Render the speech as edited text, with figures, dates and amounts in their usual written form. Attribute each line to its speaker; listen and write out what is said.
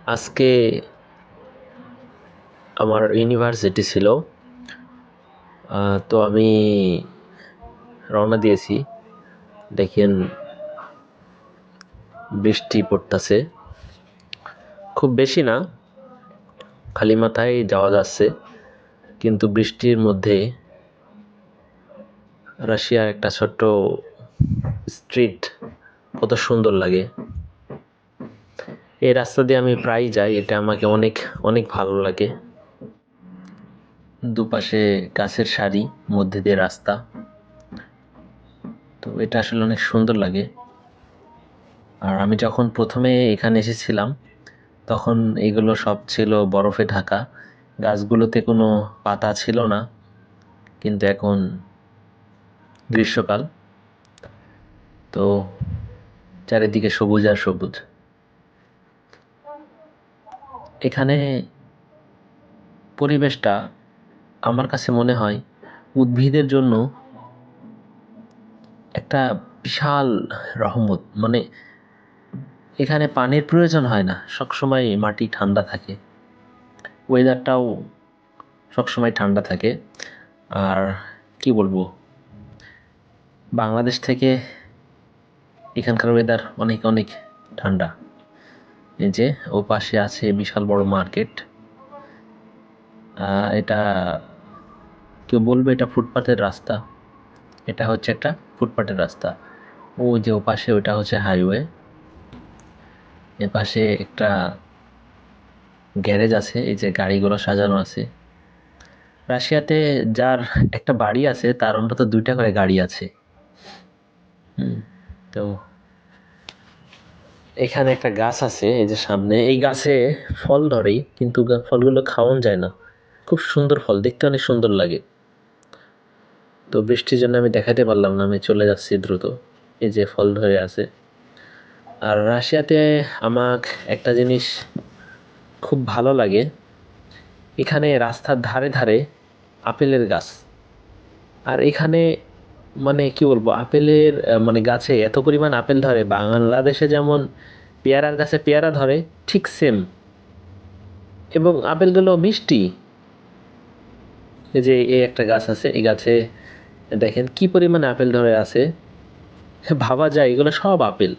Speaker 1: আজকে আমার ইউনিভার্সিটি ছিল, তো আমি রওনা দিয়েছি। দেখেন বৃষ্টি পড়তেছে, খুব বেশি না, খালি মাথায় যাওয়া যাচ্ছে। কিন্তু বৃষ্টির মধ্যে রাশিয়ার একটা ছোট্ট স্ট্রিট কত সুন্দর লাগে। এই রাস্তা দিয়ে আমি প্রায় যাই, এটা আমাকে অনেক অনেক ভালো লাগে। দুপাশে গাছের সারি, মধ্যে দিয়ে রাস্তা, তো এটা আসলে অনেক সুন্দর লাগে। আর আমি যখন প্রথমে এখানে এসেছিলাম তখন এগুলো সব ছিল বরফে ঢাকা, গাছগুলোতে কোনো পাতা ছিল না। কিন্তু এখন গ্রীষ্মকাল, তো চারিদিকে সবুজ আর সবুজ। এখানে পরিবেশটা আমার কাছে মনে হয় উদ্ভিদের জন্য একটা বিশাল রহমত। মানে এখানে পানির প্রয়োজন হয় না, সবসময় মাটি ঠান্ডা থাকে, ওয়েদারটাও সবসময় ঠান্ডা থাকে। আর কি বলবো, বাংলাদেশ থেকে এখানকার ওয়েদার অনেক অনেক ঠান্ডা। এই যে ও পাশে আছে বিশাল বড় মার্কেট, এটা কেউ বলবে এটা ফুটপাতের রাস্তা, এটা হচ্ছে একটা ফুটপাতের রাস্তা। ওই যে ও পাশে ওটা হচ্ছে হাইওয়ে, এ পাশে একটা গ্যারেজ আছে, এই যে গাড়িগুলো সাজানো আছে। রাশিয়াতে যার একটা বাড়ি আছে তার অন্তত 2টা করে গাড়ি আছে। তো এখানে একটা গাছ আছে, এই যে সামনে, এই গাছে ফল ধরে কিন্তু ফলগুলো খাওয়ান যায় না। খুব সুন্দর ফল, দেখতে অনেক সুন্দর লাগে। তো বৃষ্টির জন্য আমি দেখাতে পারলাম না, আমি চলে যাচ্ছি দ্রুত। এই যে ফল ধরে আছে। আর রাশিয়াতে আমাক একটা জিনিস খুব ভালো লাগে, এখানে রাস্তার ধারে ধারে আপেলের গাছ। আর এখানে মানে কি বলবো, আপেলের মানে গাছে এত পরিমাণ আপেল ধরে, বাংলাদেশে যেমন পেয়ারার গাছে পেয়ারা ধরে ঠিক সেম। এবং আপেলগুলো মিষ্টি। এই যে এই একটা গাছ আছে, এই গাছে দেখেন কি পরিমাণে আপেল ধরে আছে, ভাবা যায় এগুলো সব আপেল।